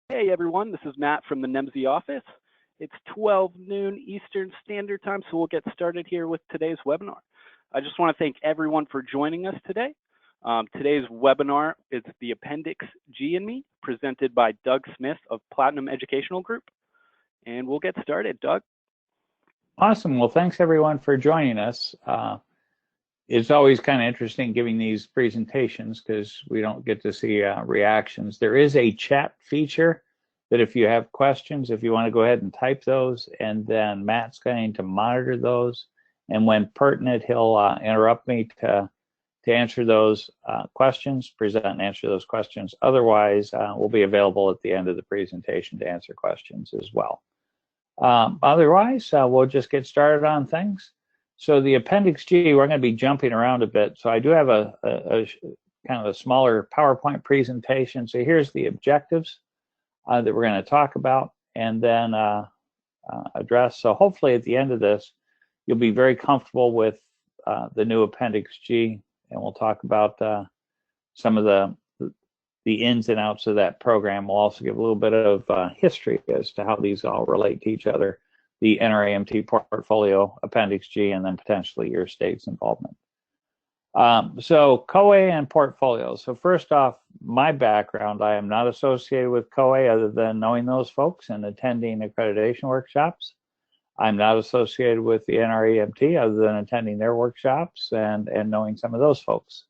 Hey everyone, this is Matt from the NEMSI office. It's 12 noon Eastern Standard Time, so we'll get started here with today's webinar. I just want to thank everyone for joining us today. Today's webinar is the Appendix G and Me, presented by Doug Smith of Platinum Educational Group. And we'll get started. Doug? Awesome. Well, thanks everyone for joining us. It's always kind of interesting giving these presentations because we don't get to see reactions. There is a chat feature that if you have questions, if you want to go ahead and type those, and then Matt's going to monitor those. And when pertinent, he'll interrupt me to answer those questions, present and answer those questions. Otherwise, we'll be available at the end of the presentation to answer questions as well. Otherwise, we'll just get started on things. So the Appendix G, we're going to be jumping around a bit. So I do have a kind of a smaller PowerPoint presentation. So here's the objectives that we're going to talk about and then address. So hopefully at the end of this, you'll be very comfortable with the new Appendix G, and we'll talk about some of the ins and outs of that program. We'll also give a little bit of history as to how these all relate to each other. The NREMT portfolio, Appendix G, and then potentially your state's involvement. So CoA and portfolio. So first off, my background, I am not associated with CoA other than knowing those folks and attending accreditation workshops. I'm not associated with the NREMT other than attending their workshops and knowing some of those folks.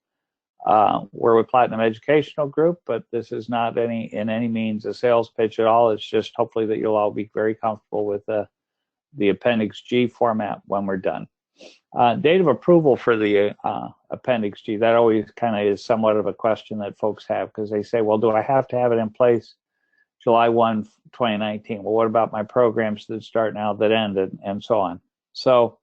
We're with Platinum Educational Group, but this is not in any means a sales pitch at all. It's just hopefully that you'll all be very comfortable with the Appendix G format when we're done. Date of approval for the Appendix G, that always kind of is somewhat of a question that folks have because they say, well, do I have to have it in place July 1, 2019? Well, what about my programs that start now that end and so on? So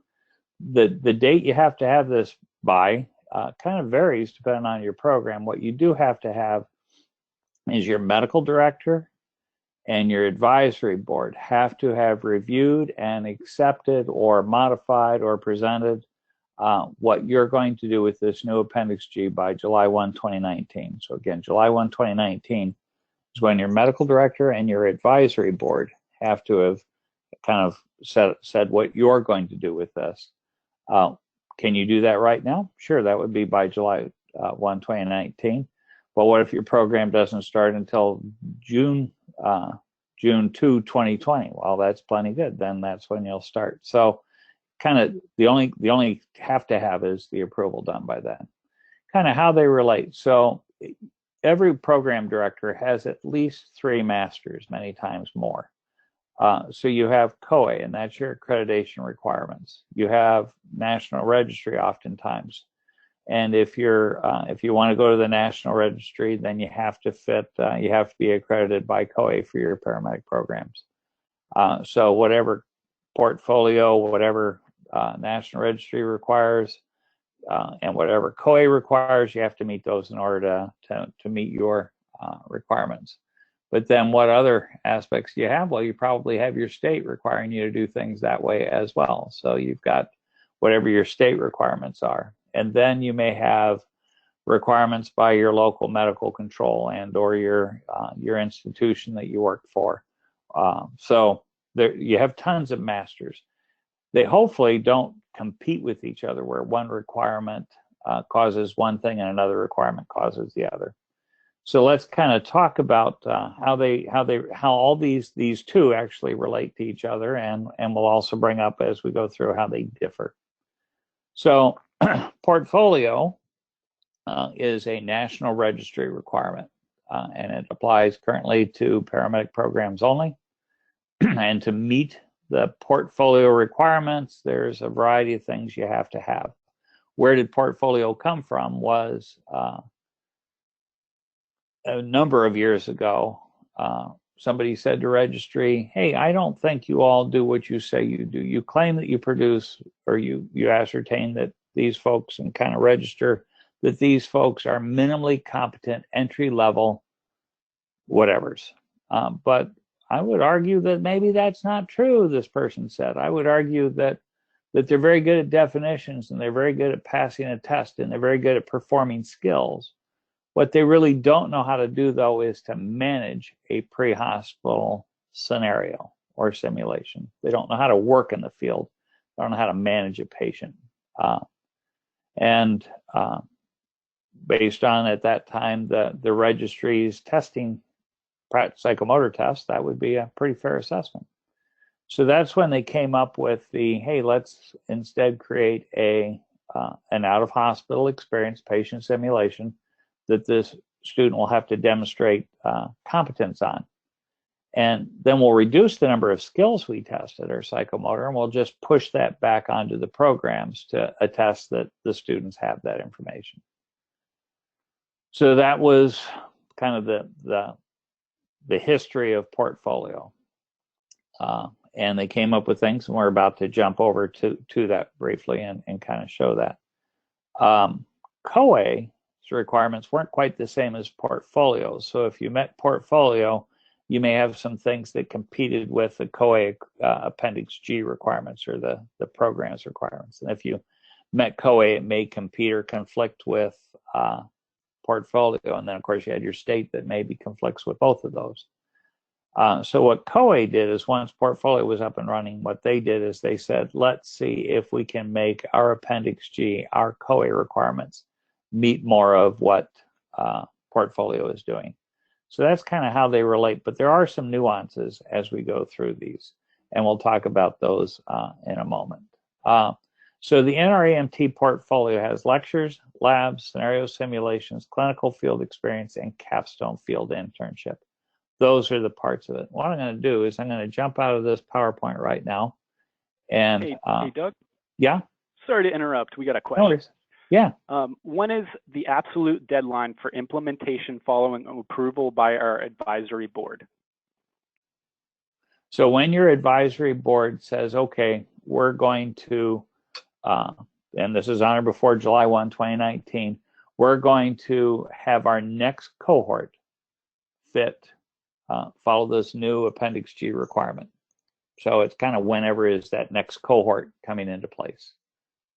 the date you have to have this by kind of varies depending on your program. What you do have to have is your medical director and your advisory board have to have reviewed and accepted or modified or presented what you're going to do with this new Appendix G by July 1, 2019. So again, July 1, 2019 is when your medical director and your advisory board have to have kind of said what you're going to do with this. Can you do that right now? Sure, that would be by July 1, 2019. But what if your program doesn't start until June 2, 2020? Well, that's plenty good. Then that's when you'll start. So kind of the only have to have is the approval done by then. Kind of how they relate. So every program director has at least 3 masters, many times more. So you have CoA, and that's your accreditation requirements. You have National Registry oftentimes. And if you want to go to the National Registry, then you have to be accredited by CoA for your paramedic programs. So whatever portfolio, whatever National Registry requires, and whatever CoA requires, you have to meet those in order to meet your requirements. But then what other aspects do you have? Well, you probably have your state requiring you to do things that way as well. So you've got whatever your state requirements are. And then you may have requirements by your local medical control and or your institution that you work for. So there you have tons of masters. They hopefully don't compete with each other where one requirement causes one thing and another requirement causes the other. So let's kind of talk about how all these two actually relate to each other, and we'll also bring up as we go through how they differ. So portfolio is a National Registry requirement, and it applies currently to paramedic programs only. And to meet the portfolio requirements, there's a variety of things you have to have. Where did portfolio come from was a number of years ago, somebody said to registry, hey, I don't think you all do what you say you do. You claim that you produce, or you ascertain that these folks and kind of register that these folks are minimally competent, entry-level whatevers. But I would argue that maybe that's not true, this person said. I would argue that they're very good at definitions, and they're very good at passing a test, and they're very good at performing skills. What they really don't know how to do, though, is to manage a pre-hospital scenario or simulation. They don't know how to work in the field. They don't know how to manage a patient. And based on, at that time, the registry's testing psychomotor tests, that would be a pretty fair assessment. So that's when they came up with the, hey, let's instead create an out-of-hospital experience patient simulation that this student will have to demonstrate competence on. And then we'll reduce the number of skills we test at our psychomotor, and we'll just push that back onto the programs to attest that the students have that information. So that was kind of the history of portfolio. And they came up with things, and we're about to jump over to that briefly and kind of show that. CoAEMSP requirements weren't quite the same as portfolio. So if you met portfolio, you may have some things that competed with the CoAE Appendix G requirements or the program's requirements. And if you met CoAE, it may compete or conflict with portfolio. And then, of course, you had your state that maybe conflicts with both of those. So what CoAE did is, once portfolio was up and running, what they did is they said, let's see if we can make our Appendix G, our CoAE requirements, meet more of what portfolio is doing. So that's kind of how they relate, but there are some nuances as we go through these, and we'll talk about those in a moment. So the NREMT portfolio has lectures, labs, scenario simulations, clinical field experience, and Capstone field internship. Those are the parts of it. What I'm going to do is I'm going to jump out of this PowerPoint right now. And hey, Doug? Yeah? Sorry to interrupt. We got a question. No worries. Yeah. When is the absolute deadline for implementation following approval by our advisory board? So when your advisory board says, okay, we're going to, and this is on or before July 1, 2019, we're going to have our next cohort follow this new Appendix G requirement. So it's kind of whenever is that next cohort coming into place.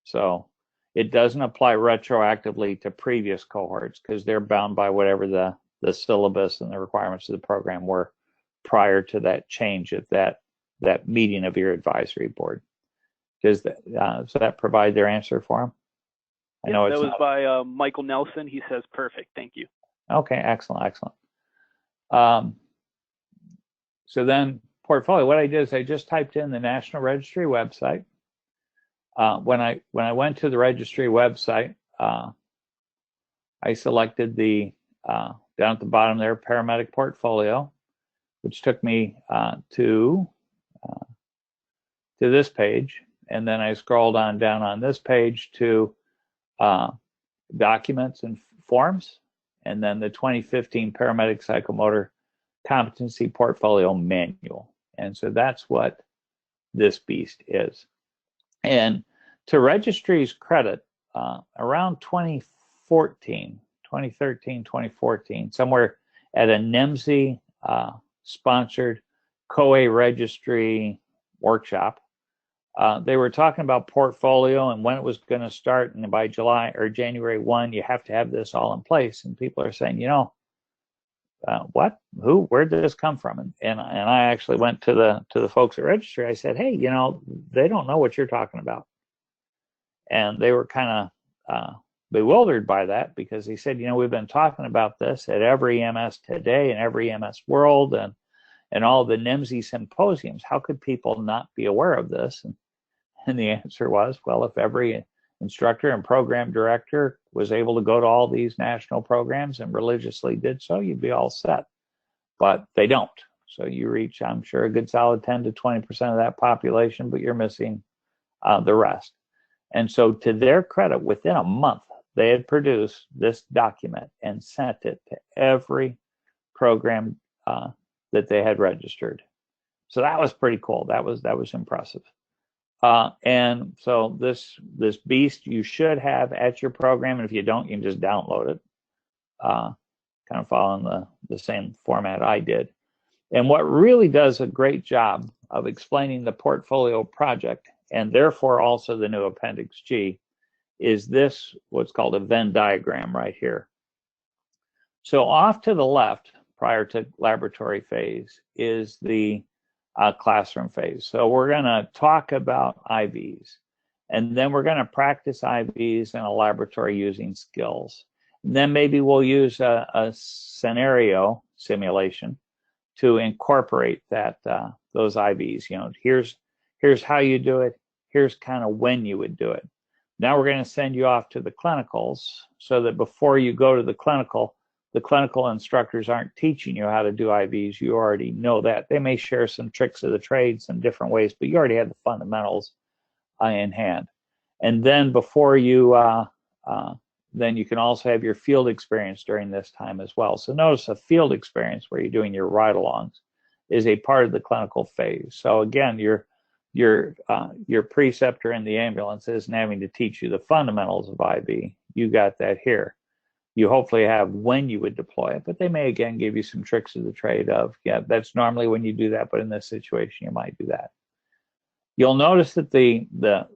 So it doesn't apply retroactively to previous cohorts because they're bound by whatever the syllabus and the requirements of the program were prior to that change at that meeting of your advisory board. Does that provide their answer for them? I know that was by Michael Nelson. He says perfect. Thank you. Okay, excellent. So then portfolio, what I did is I just typed in the National Registry website. When I went to the registry website, I selected the down at the bottom there, paramedic portfolio, which took me to this page, and then I scrolled on down on this page to documents and forms, and then the 2015 paramedic psychomotor competency portfolio manual. And so that's what this beast is. And to registry's credit, around 2013, 2014, somewhere at a NREMT sponsored CoAE registry workshop, they were talking about portfolio and when it was going to start, and by July or January 1, you have to have this all in place. And people are saying, what? Who? Where'd this come from? And I actually went to the folks at registry. I said, hey, they don't know what you're talking about. And they were kind of bewildered by that because he said, we've been talking about this at every MS Today and every MS World and all the NREMT symposiums. How could people not be aware of this? And the answer was, well, if every instructor and program director was able to go to all these national programs and religiously did so, you'd be all set. But they don't. So you reach, I'm sure, a good solid 10 to 20% of that population, but you're missing the rest. And so to their credit, within a month, they had produced this document and sent it to every program that they had registered. So that was pretty cool. That was impressive. And so this beast you should have at your program, and if you don't, you can just download it, kind of following the same format I did. And what really does a great job of explaining the portfolio project, and therefore also the new Appendix G, is this, what's called a Venn diagram right here. So off to the left, prior to laboratory phase, is the classroom phase. So we're going to talk about IVs, and then we're going to practice IVs in a laboratory using skills. And then maybe we'll use a scenario simulation to incorporate that those IVs. You know, here's how you do it. Here's kind of when you would do it. Now we're going to send you off to the clinicals so that before you go to the clinical instructors aren't teaching you how to do IVs. You already know that. They may share some tricks of the trade, some different ways, but you already have the fundamentals in hand. And then before you, then you can also have your field experience during this time as well. So notice a field experience where you're doing your ride-alongs is a part of the clinical phase. So again, your preceptor in the ambulance isn't having to teach you the fundamentals of IV. You got that here. You hopefully have when you would deploy it, but they may again give you some tricks of the trade of, yeah, that's normally when you do that, but in this situation you might do that. You'll notice that the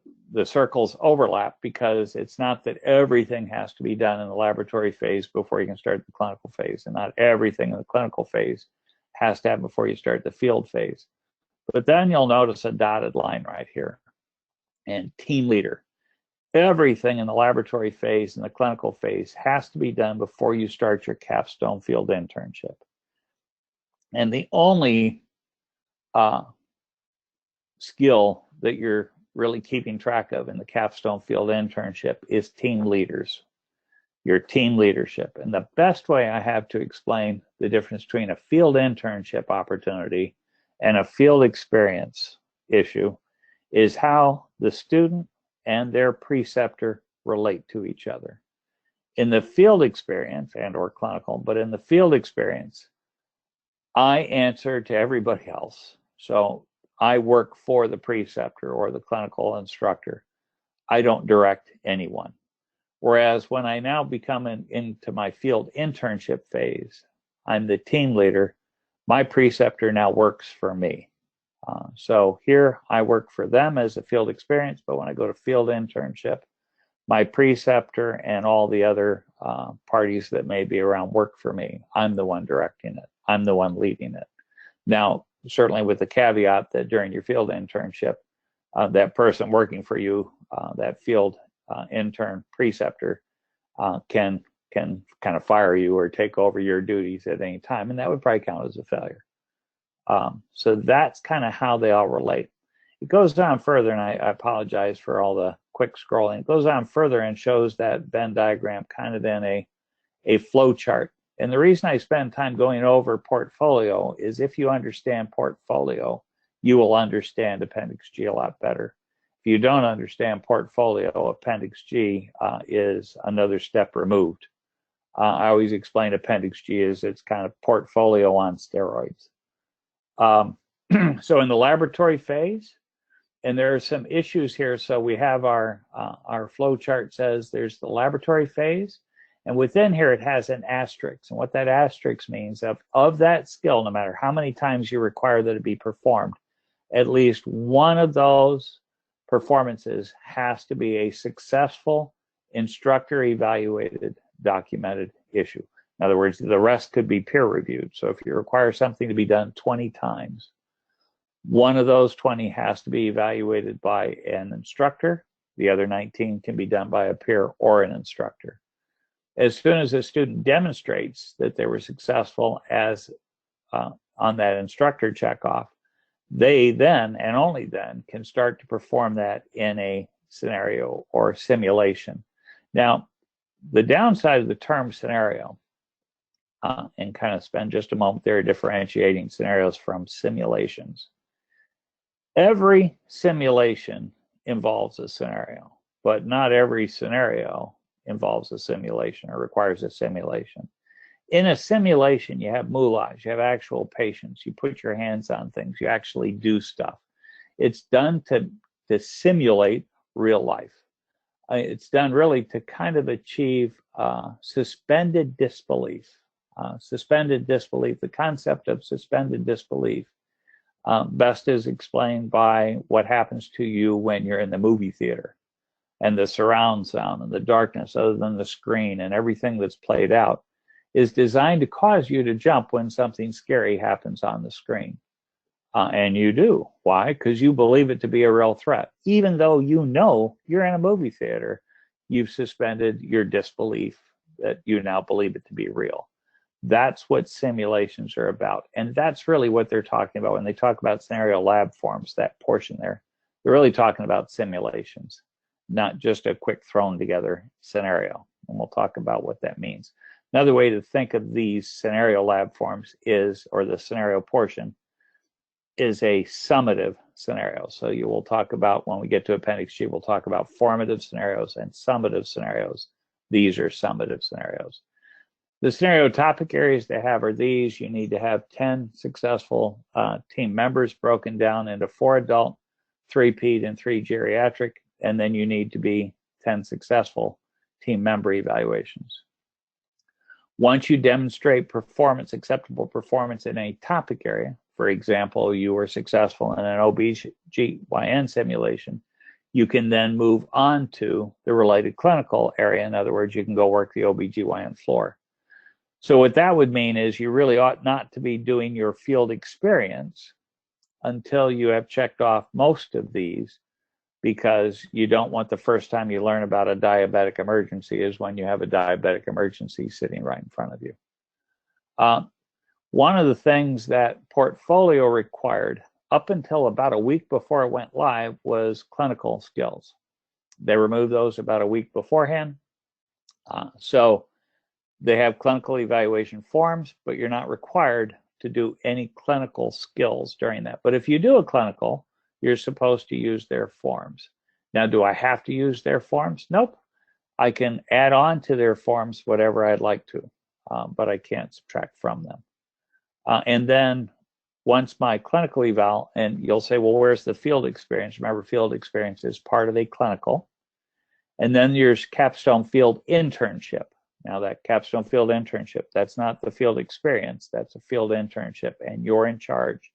circles overlap because it's not that everything has to be done in the laboratory phase before you can start the clinical phase, and not everything in the clinical phase has to happen before you start the field phase. But then you'll notice a dotted line right here, and team leader. Everything in the laboratory phase and the clinical phase has to be done before you start your Capstone field internship. And the only skill that you're really keeping track of in the Capstone field internship is team leaders, your team leadership. And the best way I have to explain the difference between a field internship opportunity and a field experience issue is how the student and their preceptor relate to each other. In the field experience and or clinical, but in the field experience, I answer to everybody else. So I work for the preceptor or the clinical instructor. I don't direct anyone. Whereas when I now become into my field internship phase, I'm the team leader. My preceptor now works for me. So here I work for them as a field experience, but when I go to field internship, my preceptor and all the other parties that may be around work for me. I'm the one directing it. I'm the one leading it. Now, certainly with the caveat that during your field internship, that person working for you, that field intern preceptor, can kind of fire you or take over your duties at any time, and that would probably count as a failure. So that's kind of how they all relate. It goes down further, and I apologize for all the quick scrolling. It goes down further and shows that Venn diagram kind of in a flow chart. And the reason I spend time going over portfolio is if you understand portfolio, you will understand Appendix G a lot better. If you don't understand portfolio, Appendix G is another step removed. I always explain Appendix G as it's kind of portfolio on steroids. So in the laboratory phase, and there are some issues here. So we have our flow chart says there's the laboratory phase, and within here it has an asterisk. And what that asterisk means of that skill, no matter how many times you require that it be performed, at least one of those performances has to be a successful instructor evaluated documented issue. In other words, the rest could be peer reviewed. So if you require something to be done 20 times, one of those 20 has to be evaluated by an instructor. The other 19 can be done by a peer or an instructor. As soon as a student demonstrates that they were successful as on that instructor checkoff, they then and only then can start to perform that in a scenario or simulation. Now, the downside of the term scenario, and kind of spend just a moment there differentiating scenarios from simulations. Every simulation involves a scenario, but not every scenario involves a simulation or requires a simulation. In a simulation, you have moulage, you have actual patients, you put your hands on things, you actually do stuff. It's done to simulate real life. It's done really to kind of achieve suspended disbelief. Suspended disbelief, the concept of suspended disbelief best is explained by what happens to you when you're in the movie theater and the surround sound and the darkness other than the screen and everything that's played out. is designed to cause you to jump when something scary happens on the screen. And you do. Why? Because you believe it to be a real threat. Even though you know you're in a movie theater, you've suspended your disbelief that you now believe it to be real. That's what simulations are about. And that's really what they're talking about when they talk about scenario lab forms, that portion there. They're really talking about simulations, not just a quick thrown together scenario. And we'll talk about what that means. Another way to think of these scenario lab forms is, or the scenario portion, is a summative scenario. So you will talk about, when we get to Appendix G, we'll talk about formative scenarios and summative scenarios. These are summative scenarios. The scenario topic areas they have are these. You need to have 10 successful team members broken down into 4 adult, 3 ped, and 3 geriatric. And then you need to be 10 successful team member evaluations. Once you demonstrate performance, acceptable performance in a topic area, for example, you were successful in an OB/GYN simulation, you can then move on to the related clinical area. In other words, you can go work the OB/GYN floor. So what that would mean is you really ought not to be doing your field experience until you have checked off most of these, because you don't want the first time you learn about a diabetic emergency is when you have a diabetic emergency sitting right in front of you. One of the things that portfolio required up until about a week before it went live was clinical skills. They removed those about a week beforehand. So they have clinical evaluation forms, but you're not required to do any clinical skills during that. But if you do a clinical, you're supposed to use their forms. Now, do I have to use their forms? Nope. I can add on to their forms whatever I'd like to, but I can't subtract from them. And then once my clinical eval, and you'll say, well, where's the field experience? Remember, field experience is part of a clinical. And then there's Capstone field internship. Now that Capstone field internship, that's not the field experience, that's a field internship, and you're in charge.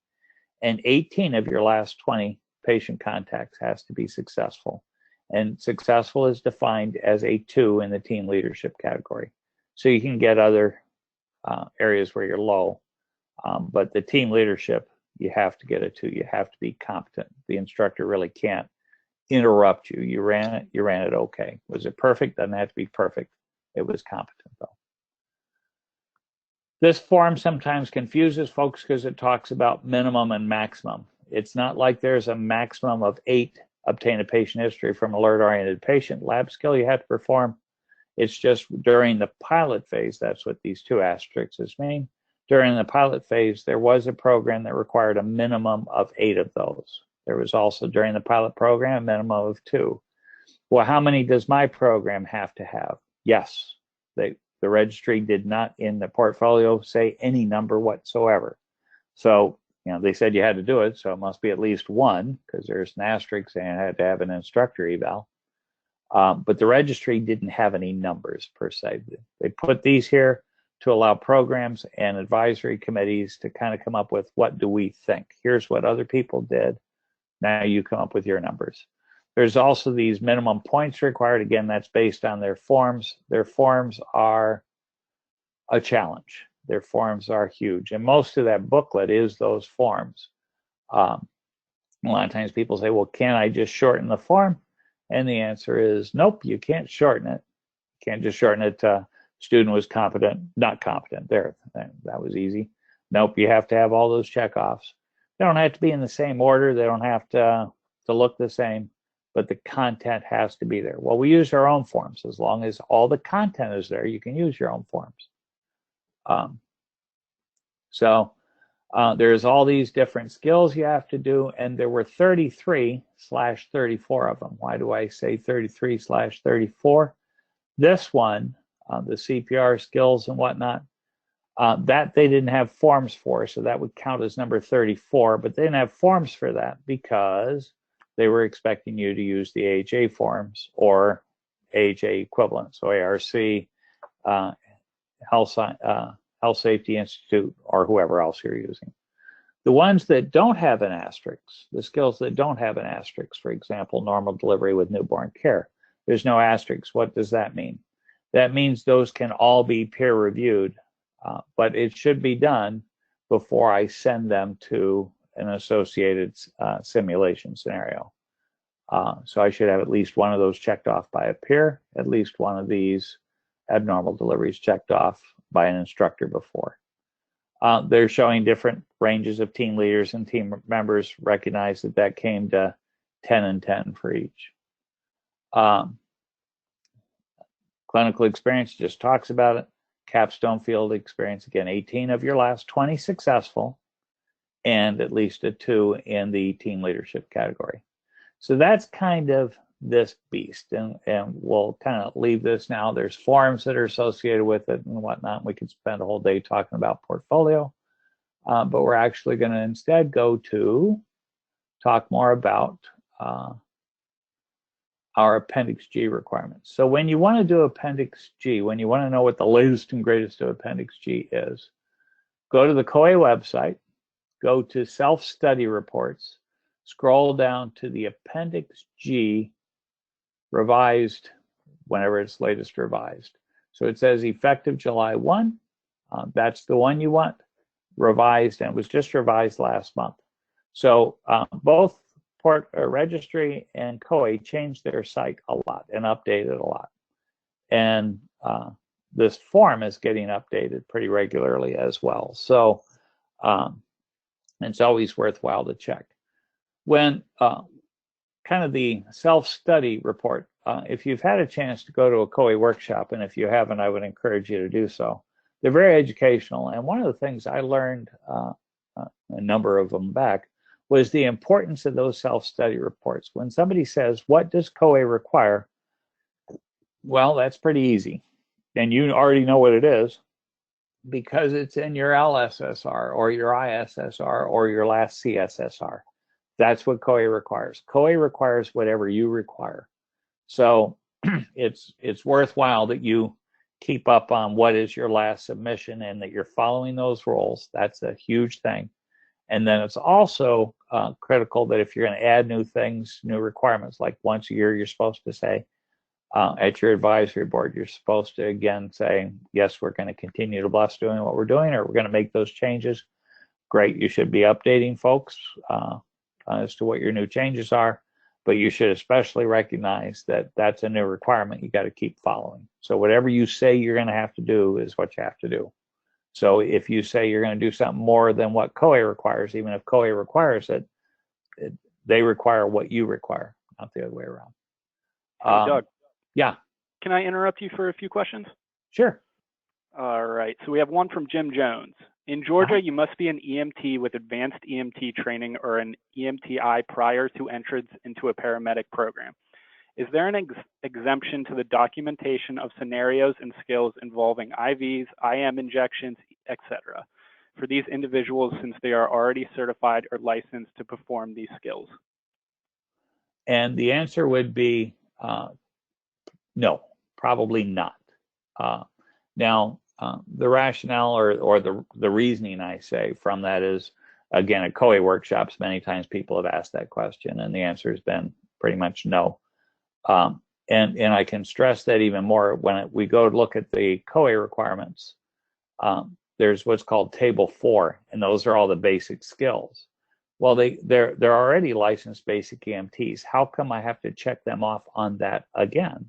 And 18 of your last 20 patient contacts has to be successful. And successful is defined as a 2 in the team leadership category. So you can get other areas where you're low, but the team leadership, you have to get a 2. You have to be competent. The instructor really can't interrupt you. You ran it okay. Was it perfect? Doesn't have to be perfect. It was competent though. This form sometimes confuses folks because it talks about minimum and maximum. It's not like there's a maximum of 8 obtain a patient history from alert-oriented patient lab skill you have to perform. It's just during the pilot phase, that's what these 2 asterisks mean. During the pilot phase, there was a program that required a minimum of 8 of those. There was also during the pilot program a minimum of 2. Well, how many does my program have to have? Yes, the registry did not in the portfolio say any number whatsoever. So, they said you had to do it, so it must be at least 1, because there's an asterisk saying I had to have an instructor eval. But the registry didn't have any numbers per se. They put these here to allow programs and advisory committees to kind of come up with, what do we think? Here's what other people did. Now you come up with your numbers. There's also these minimum points required. Again, that's based on their forms. Their forms are a challenge. Their forms are huge. And most of that booklet is those forms. A lot of times people say, well, can't I just shorten the form? And the answer is, nope, you can't shorten it. You can't just shorten it to student was competent, not competent. There, that was easy. Nope, you have to have all those checkoffs. They don't have to be in the same order. They don't have to look the same, but the content has to be there. Well, we use our own forms. As long as all the content is there, you can use your own forms. There's all these different skills you have to do, and there were 33/34 of them. Why do I say 33/34? This one, the CPR skills and whatnot, that they didn't have forms for, so that would count as number 34, but they didn't have forms for that because they were expecting you to use the AHA forms or AHA equivalent, so ARC, Health Safety Institute, or whoever else you're using. The ones that don't have an asterisk, the skills that don't have an asterisk, for example, normal delivery with newborn care, there's no asterisk. What does that mean? That means those can all be peer reviewed but it should be done before I send them to an associated simulation scenario. So I should have at least one of those checked off by a peer, at least one of these abnormal deliveries checked off by an instructor before. They're showing different ranges of team leaders and team members. Recognize that that came to 10 and 10 for each. Clinical experience just talks about it. Capstone field experience, again, 18 of your last 20 successful, and at least a 2 in the team leadership category. So that's kind of this beast, and we'll kind of leave this now. There's forms that are associated with it and whatnot. We could spend a whole day talking about portfolio, but we're actually going to instead go to talk more about our Appendix G requirements. So when you want to do Appendix G, when you want to know what the latest and greatest of Appendix G is, go to the CoA website, go to self-study reports, scroll down to the Appendix G revised, whenever it's latest revised. So it says effective July 1. That's the one you want, revised, and it was just revised last month. So both Registry and CoA changed their site a lot and updated a lot. And this form is getting updated pretty regularly as well. So it's always worthwhile to check. When kind of the self-study report, if you've had a chance to go to a CoA workshop, and if you haven't, I would encourage you to do so. They're very educational. And one of the things I learned a number of them back was the importance of those self-study reports. When somebody says, what does CoA require? Well, that's pretty easy. And you already know what it is because it's in your LSSR or your ISSR or your last CSSR. That's what CoA requires. CoA requires whatever you require. So it's worthwhile that you keep up on what is your last submission and that you're following those rules. That's a huge thing. And then it's also critical that if you're going to add new things, new requirements, like once a year, you're supposed to say at your advisory board, you're supposed to again say, yes, we're going to continue to bless doing what we're doing, or we're going to make those changes. Great, you should be updating folks as to what your new changes are, but you should especially recognize that that's a new requirement you got to keep following. So whatever you say you're going to have to do is what you have to do. So if you say you're going to do something more than what CoA requires, even if CoA requires it, they require what you require, not the other way around. Hey, Doug. Yeah. Can I interrupt you for a few questions? Sure. All right. So we have one from Jim Jones. In Georgia, you must be an EMT with advanced EMT training or an EMTI prior to entrance into a paramedic program. Is there an exemption to the documentation of scenarios and skills involving IVs, IM injections, etc. for these individuals since they are already certified or licensed to perform these skills? And the answer would be no, probably not. Now, the rationale or the reasoning I say from that is, again, at CoA workshops, many times people have asked that question, and the answer has been pretty much no. And I can stress that even more when we go to look at the CoA requirements. There's what's called Table 4, and those are all the basic skills. Well, they're already licensed basic EMTs. How come I have to check them off on that again?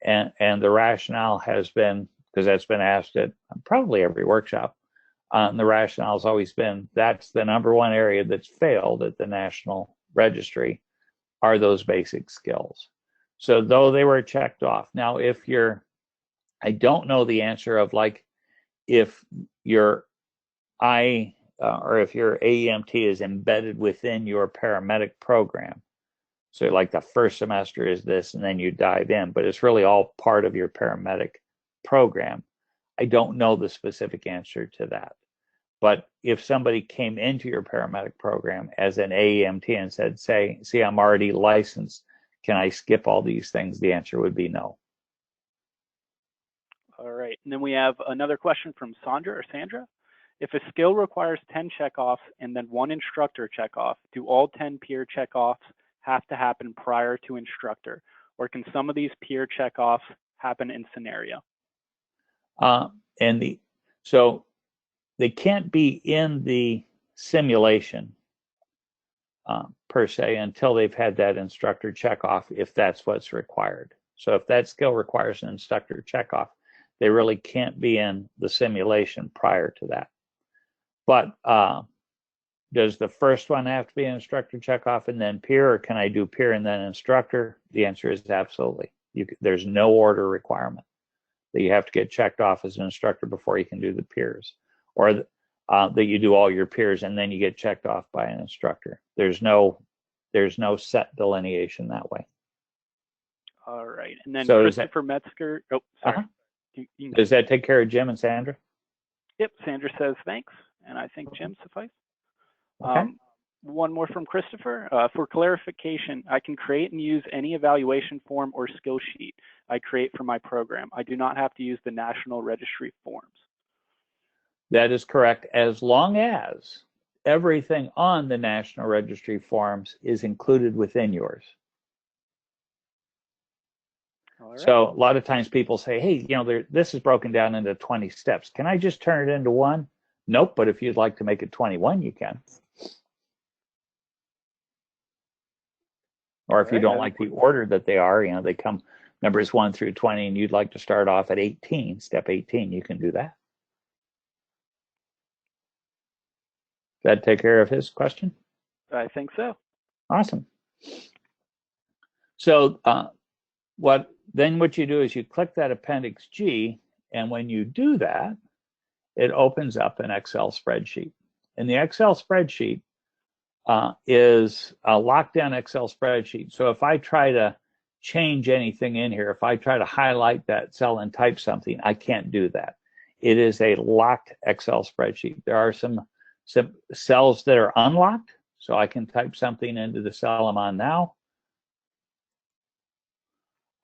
And the rationale has been, because that's been asked at probably every workshop, and the rationale has always been that's the #1 area that's failed at the National Registry are those basic skills. So though they were checked off. Now, I don't know the answer of like if your or if your AEMT is embedded within your paramedic program. So like the first semester is this, and then you dive in, but it's really all part of your paramedic program. I don't know the specific answer to that. But if somebody came into your paramedic program as an AEMT and said, see, I'm already licensed, can I skip all these things? The answer would be no. All right. And then we have another question from Sandra. If a skill requires 10 checkoffs and then 1 instructor checkoff, do all 10 peer checkoffs have to happen prior to instructor? Or can some of these peer checkoffs happen in scenario? And So they can't be in the simulation per se until they've had that instructor check off, if that's what's required. So if that skill requires an instructor check off, they really can't be in the simulation prior to that. But does the first one have to be an instructor check off and then peer, or can I do peer and then instructor? The answer is absolutely. There's no order requirement that you have to get checked off as an instructor before you can do the peers, or that you do all your peers and then you get checked off by an instructor. There's no set delineation that way. All right, and then So Christopher Metzger. Oh, sorry. Does that take care of Jim and Sandra? Yep, Sandra says thanks, and I think Jim suffice. Okay. One more from Christopher. For clarification, I can create and use any evaluation form or skill sheet I create for my program. I do not have to use the National Registry forms. That is correct, as long as everything on the National Registry forms is included within yours. Right. So a lot of times people say, hey, this is broken down into 20 steps. Can I just turn it into one? Nope, but if you'd like to make it 21, you can. Or if you don't like the order that they are, they come numbers 1 through 20, and you'd like to start off at 18, step 18, you can do that. Does that take care of his question? I think so. Awesome. So what you do is you click that Appendix G, and when you do that, it opens up an Excel spreadsheet. And the Excel spreadsheet is a lockdown Excel spreadsheet. So if I try to change anything in here, if I try to highlight that cell and type something, I can't do that. It is a locked Excel spreadsheet. There are some cells that are unlocked, so I can type something into the cell I'm on now,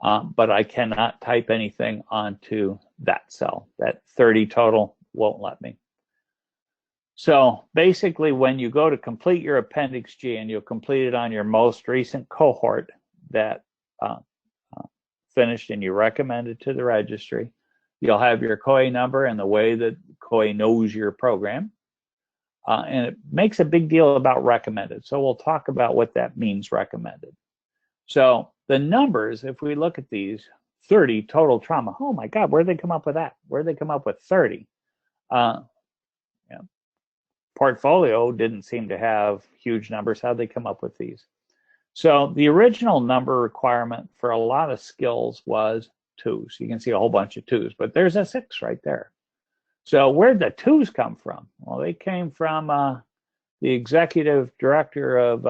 but I cannot type anything onto that cell. That 30 total won't let me. So basically, when you go to complete your Appendix G, and you'll complete it on your most recent cohort that finished and you recommend it to the registry, you'll have your CoAE number and the way that CoAE knows your program. And it makes a big deal about recommended. So we'll talk about what that means, recommended. So the numbers, if we look at these, 30 total trauma. Oh my God, where'd they come up with that? Where'd they come up with 30? Portfolio didn't seem to have huge numbers. How'd they come up with these? So the original number requirement for a lot of skills was 2s. You can see a whole bunch of 2s, but there's a 6 right there. So where'd the 2s come from? Well, they came from the executive director of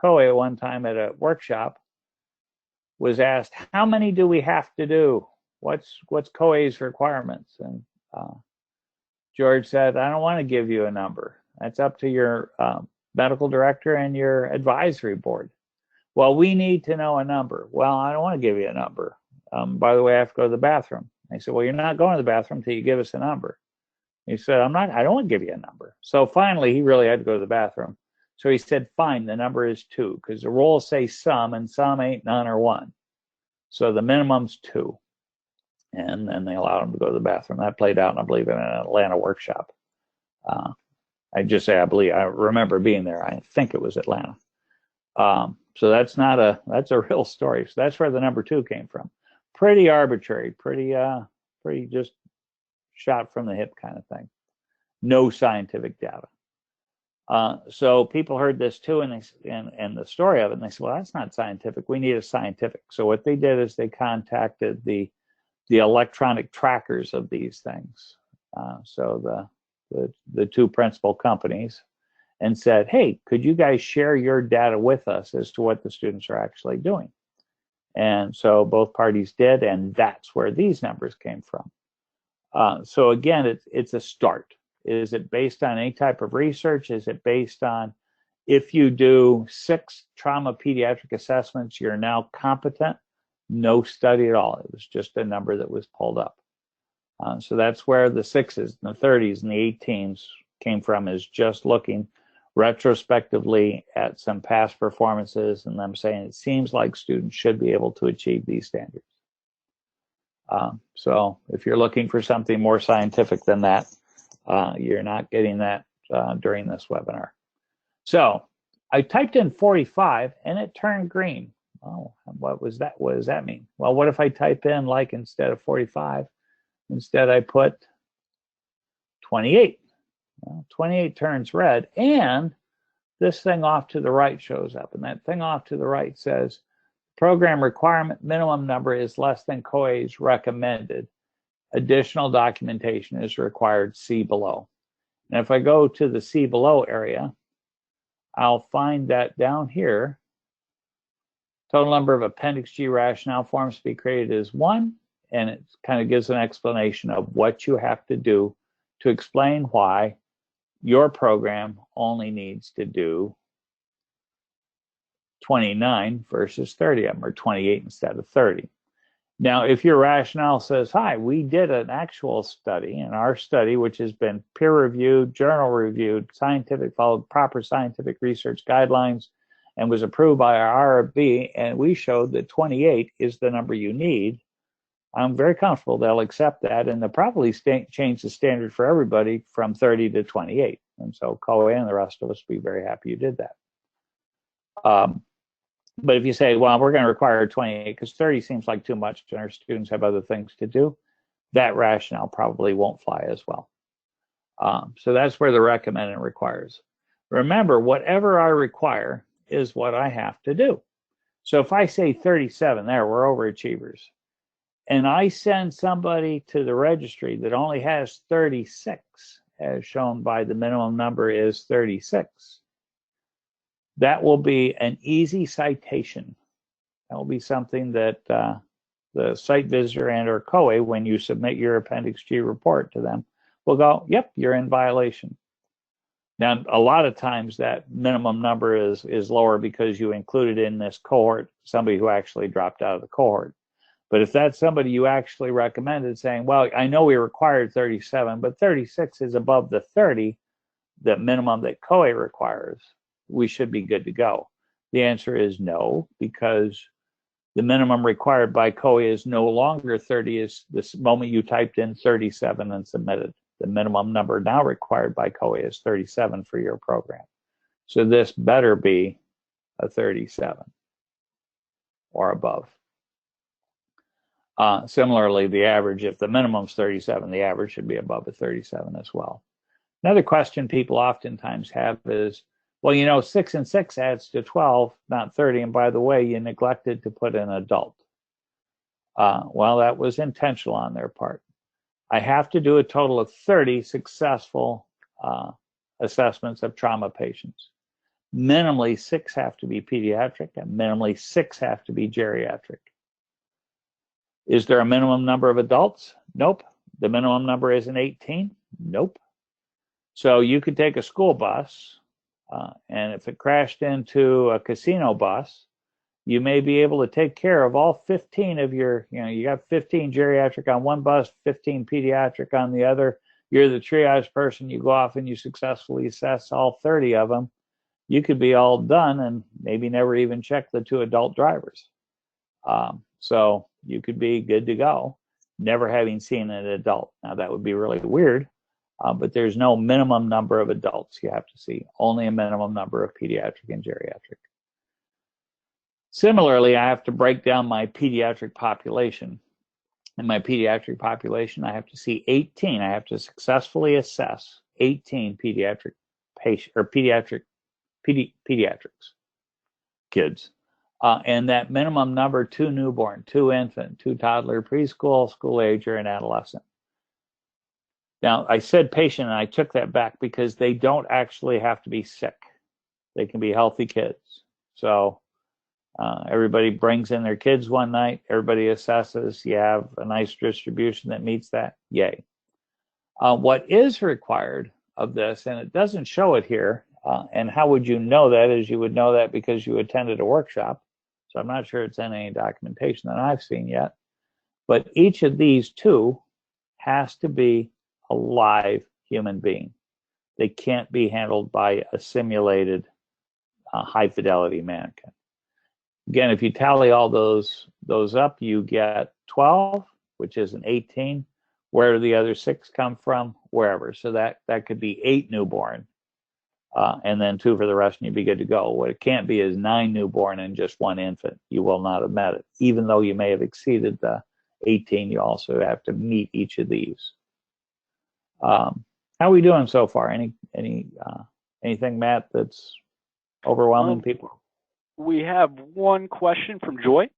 CoAE one time at a workshop was asked, how many do we have to do? What's CoAE's requirements? And George said, I don't want to give you a number. That's up to your medical director and your advisory board. Well, we need to know a number. Well, I don't want to give you a number. By the way, I have to go to the bathroom. They said, well, you're not going to the bathroom until you give us a number. He said, I don't want to give you a number. So finally, he really had to go to the bathroom. So he said, fine, the number is 2, because the rules say some, and some ain't none or 1. So the minimum's 2. And then they allowed him to go to the bathroom. That played out, I believe, in an Atlanta workshop. I just say I believe. I remember being there. I think it was Atlanta. So that's a real story. So that's where the number 2 came from. Pretty arbitrary, pretty just shot from the hip kind of thing. No scientific data. So people heard this too, and the story of it, and they said, well, that's not scientific. We need a scientific. So what they did is they contacted the electronic trackers of these things. So the 2 principal companies, and said, hey, could you guys share your data with us as to what the students are actually doing? And so both parties did, and that's where these numbers came from. So again, it's a start. Is it based on any type of research? Is it based on if you do 6 trauma pediatric assessments, you're now competent? No study at all. It was just a number that was pulled up. So that's where the 6s and the 30s and the 18s came from, is just looking retrospectively at some past performances and them saying it seems like students should be able to achieve these standards. So if you're looking for something more scientific than that, you're not getting that during this webinar. So I typed in 45 and it turned green. Oh, what was that? What does that mean? Well, what if I type in, like, instead of 45, instead I put 28? Well, 28 turns red, and this thing off to the right shows up, and that thing off to the right says program requirement minimum number is less than CoAE's recommended. Additional documentation is required, see below. And if I go to the see below area, I'll find that down here, total number of Appendix G Rationale forms to be created is 1, and it kind of gives an explanation of what you have to do to explain why your program only needs to do 29 versus 30 of them, or 28 instead of 30. Now, if your rationale says, hi, we did an actual study, and our study, which has been peer-reviewed, journal-reviewed, scientific, followed proper scientific research guidelines, and was approved by our RRB, and we showed that 28 is the number you need, I'm very comfortable they'll accept that, and they'll probably change the standard for everybody from 30 to 28. And so CoAE and the rest of us will be very happy you did that. But if you say, well, we're going to require 28 because 30 seems like too much and our students have other things to do, that rationale probably won't fly as well. So that's where the recommended requires. Remember, whatever I require is what I have to do. So if I say 37 there, we're overachievers. And I send somebody to the registry that only has 36, as shown by the minimum number is 36. That will be an easy citation. That will be something that the site visitor and or CoAE, when you submit your Appendix G report to them, will go, yep, you're in violation. Now, a lot of times that minimum number is lower because you included in this cohort somebody who actually dropped out of the cohort. But if that's somebody you actually recommended, saying, well, I know we required 37, but 36 is above the 30, the minimum that CoAE requires, we should be good to go. The answer is no, because the minimum required by CoAE is no longer 30 is this moment you typed in 37 and submitted. The minimum number now required by CoAE is 37 for your program. So this better be a 37 or above. Similarly, the average, if the minimum is 37, the average should be above a 37 as well. Another question people oftentimes have is, well, you know, 6 and 6 adds to 12, not 30. And by the way, you neglected to put an adult. Well, that was intentional on their part. I have to do a total of 30 successful assessments of trauma patients. Minimally 6 have to be pediatric and minimally 6 have to be geriatric. Is there a minimum number of adults? Nope. The minimum number isn't 18? Nope. So you could take a school bus, and if it crashed into a casino bus, you may be able to take care of all 15 of your, you got 15 geriatric on one bus, 15 pediatric on the other. You're the triage person. You go off and you successfully assess all 30 of them. You could be all done and maybe never even check the 2 adult drivers. So you could be good to go, never having seen an adult. Now, that would be really weird, but there's no minimum number of adults you have to see, only a minimum number of pediatric and geriatric. Similarly, I have to break down my pediatric population. In my pediatric population, I have to see 18. I have to successfully assess 18 pediatric patients or pediatrics, kids. And that minimum number, 2 newborn, 2 infant, 2 toddler, preschool, school ager, and adolescent. Now, I said patient, and I took that back because they don't actually have to be sick. They can be healthy kids. So everybody brings in their kids one night. Everybody assesses. You have a nice distribution that meets that. Yay. What is required of this, and it doesn't show it here, and how would you know that? Is you would know that because you attended a workshop. So I'm not sure it's in any documentation that I've seen yet. But each of these 2 has to be a live human being. They can't be handled by a simulated high fidelity mannequin. Again, if you tally all those up, you get 12, which is an 18. Where do the other 6 come from? Wherever. So that could be 8 newborn, and then 2 for the rest, and you'd be good to go. What it can't be is 9 newborn and just 1 infant. You will not have met it. Even though you may have exceeded the 18, you also have to meet each of these. How are we doing so far? Anything, Matt, that's overwhelming people? We have one question from Joy.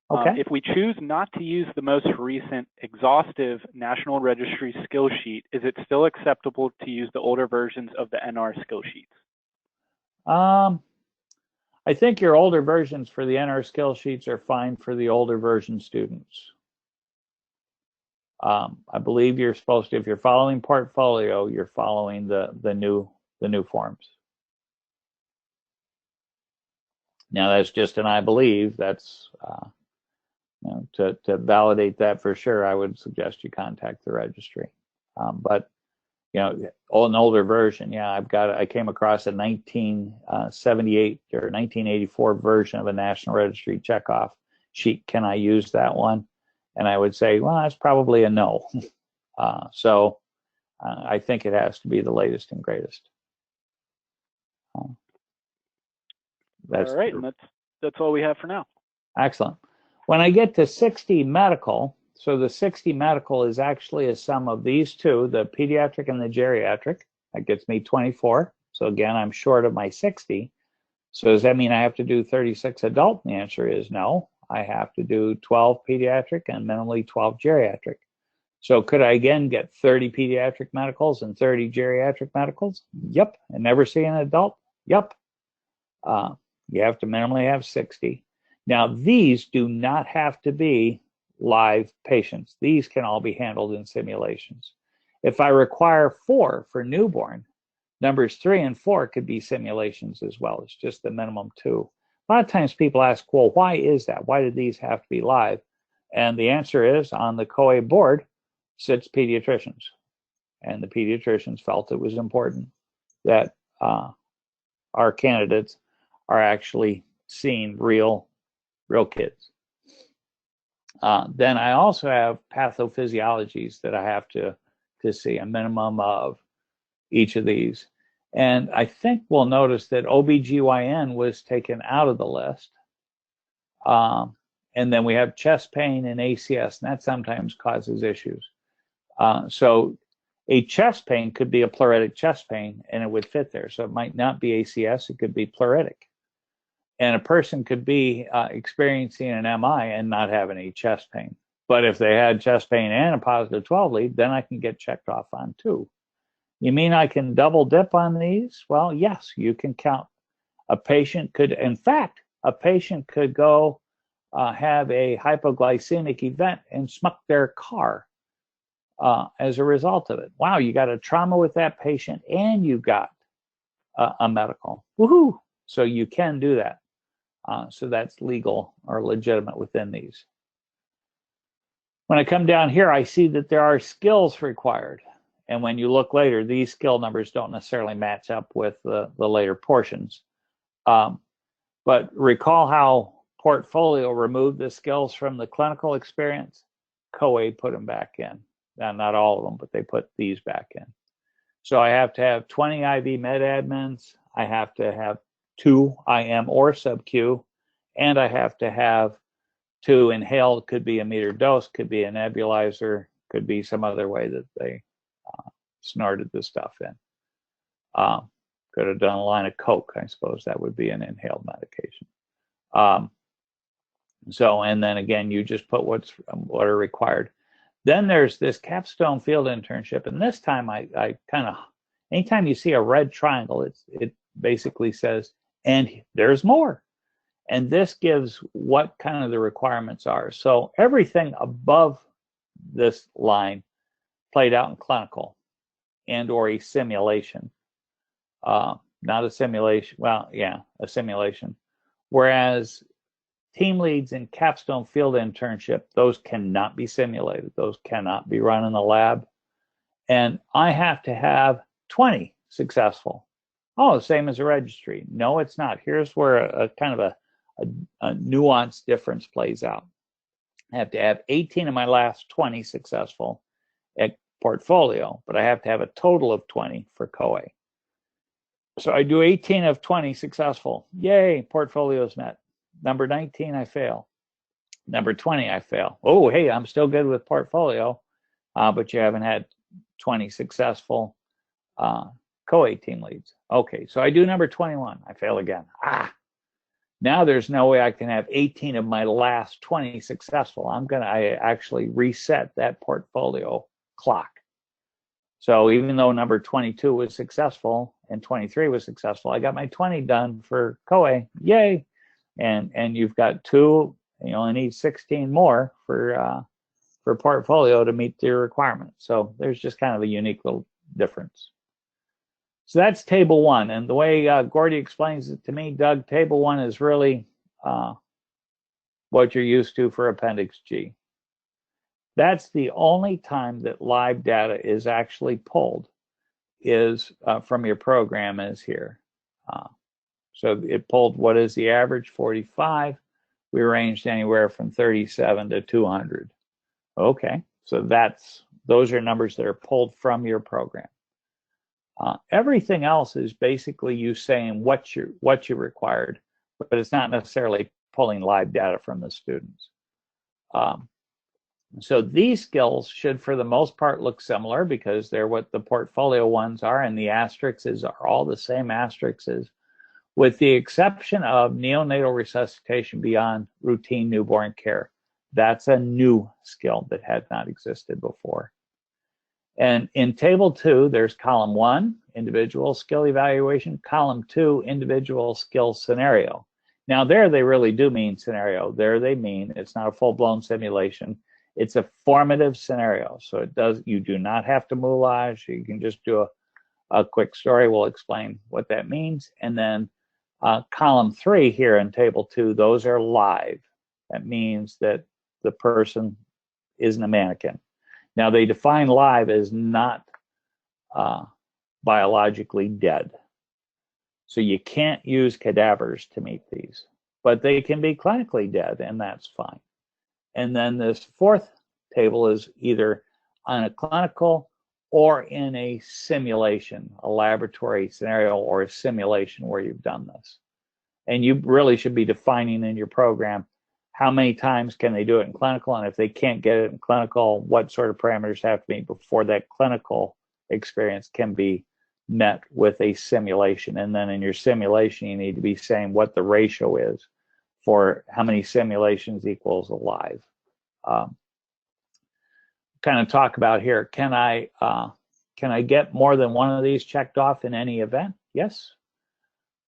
Okay. If we choose not to use the most recent exhaustive National Registry skill sheet, is it still acceptable to use the older versions of the NR skill sheets? I think your older versions for the NR skill sheets are fine for the older version students. I believe you're supposed to, if you're following portfolio, you're following the new forms. Now that's just an I believe. That's to validate that for sure, I would suggest you contact the registry. But an older version, yeah, I came across a 1978 or 1984 version of a National Registry checkoff sheet. Can I use that one? And I would say, well, that's probably a no. So I think it has to be the latest and greatest. All right, and that's all we have for now. Excellent. When I get to 60 medical, so the 60 medical is actually a sum of these two, the pediatric and the geriatric. That gets me 24. So again, I'm short of my 60. So does that mean I have to do 36 adult? And the answer is no. I have to do 12 pediatric and minimally 12 geriatric. So could I again get 30 pediatric medicals and 30 geriatric medicals? Yep. And never see an adult? Yep. You have to minimally have 60. Now, these do not have to be live patients. These can all be handled in simulations. If I require 4 for newborn, numbers 3 and 4 could be simulations as well. It's just the minimum 2. A lot of times people ask, well, why is that? Why did these have to be live? And the answer is, on the CoA board sits pediatricians. And the pediatricians felt it was important that our candidates are actually seeing real kids. Then I also have pathophysiologies that I have to see, a minimum of each of these. And I think we'll notice that OBGYN was taken out of the list. And then we have chest pain and ACS, and that sometimes causes issues. So a chest pain could be a pleuritic chest pain, and it would fit there. So it might not be ACS, it could be pleuritic. And a person could be experiencing an MI and not have any chest pain. But if they had chest pain and a positive 12 lead, then I can get checked off on 2. You mean I can double dip on these? Well, yes, you can count. A patient could, in fact, go have a hypoglycemic event and smuck their car as a result of it. Wow, you got a trauma with that patient and you got a medical. Woohoo! So you can do that. So that's legal or legitimate within these. When I come down here, I see that there are skills required. And when you look later, these skill numbers don't necessarily match up with the later portions. But recall how portfolio removed the skills from the clinical experience. CoA put them back in. Now, not all of them, but they put these back in. So I have to have 20 IV med admins. I have to have 2 IM or sub-Q, and I have to have 2 inhaled. Could be a meter dose, could be a nebulizer, could be some other way that they snorted the stuff in. Could have done a line of Coke. I suppose that would be an inhaled medication. So, and then again, you just put what are required. Then there's this Capstone field internship, and this time I kind of, anytime you see a red triangle, it basically says, and there's more. And this gives what kind of the requirements are. So everything above this line played out in clinical and or a simulation. Not a simulation, well, yeah, a simulation. Whereas team leads in Capstone field internship, those cannot be simulated. Those cannot be run in the lab. And I have to have 20 successful. Oh, same as a registry. No, it's not. Here's where a kind of a nuanced difference plays out. I have to have 18 of my last 20 successful at portfolio, but I have to have a total of 20 for CoA. So I do 18 of 20 successful. Yay, portfolio is met. Number 19, I fail. Number 20, I fail. Oh, hey, I'm still good with portfolio, but you haven't had 20 successful CoA team leads. Okay, so I do number 21. I fail again. Now there's no way I can have 18 of my last 20 successful. I actually reset that portfolio clock. So even though number 22 was successful and 23 was successful, I got my 20 done for CoA. Yay! And you've got two. You only need 16 more for portfolio to meet your requirements. So there's just kind of a unique little difference. So that's table one. And the way Gordy explains it to me, Doug, table one is really what you're used to for Appendix G. That's the only time that live data is actually pulled is from your program is here. So it pulled what is the average, 45. We ranged anywhere from 37 to 200. Okay, so those are numbers that are pulled from your program. Everything else is basically you saying what you required, but it's not necessarily pulling live data from the students. So these skills should, for the most part, look similar because they're what the portfolio ones are, and the asterisks are all the same asterisks, with the exception of neonatal resuscitation beyond routine newborn care. That's a new skill that had not existed before. And in table 2, there's column 1, individual skill evaluation, column 2, individual skill scenario. Now there they really do mean scenario. There they mean it's not a full-blown simulation. It's a formative scenario. So you do not have to moulage. You can just do a quick story. We'll explain what that means. And then column 3 here in table 2, those are live. That means that the person isn't a mannequin. Now, they define live as not biologically dead. So you can't use cadavers to meet these, but they can be clinically dead, and that's fine. And then this fourth table is either on a clinical or in a simulation, a laboratory scenario or a simulation where you've done this. And you really should be defining in your program how many times can they do it in clinical, and if they can't get it in clinical, what sort of parameters have to meet before that clinical experience can be met with a simulation. And then in your simulation, you need to be saying what the ratio is for how many simulations equals a live. Kind of talk about here, can I get more than one of these checked off in any event? Yes.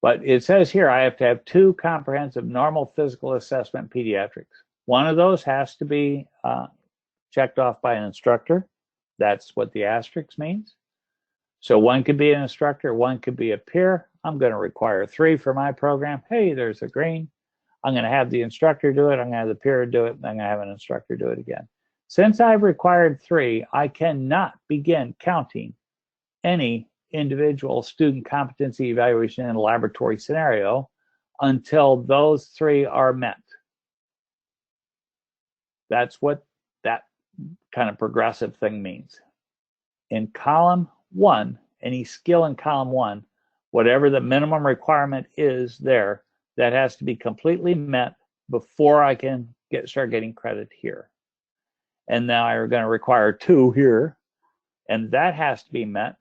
But it says here I have to have 2 comprehensive normal physical assessment pediatrics. One of those has to be checked off by an instructor. That's what the asterisk means. So one could be an instructor, one could be a peer. I'm going to require 3 for my program. Hey, there's a green. I'm going to have the instructor do it. I'm going to have the peer do it. And I'm going to have an instructor do it again. Since I've required 3, I cannot begin counting any individual student competency evaluation in a laboratory scenario until those 3 are met. That's what that kind of progressive thing means. In column 1, any skill in column 1, whatever the minimum requirement is there, that has to be completely met before I can start getting credit here. And now I'm going to require 2 here, and that has to be met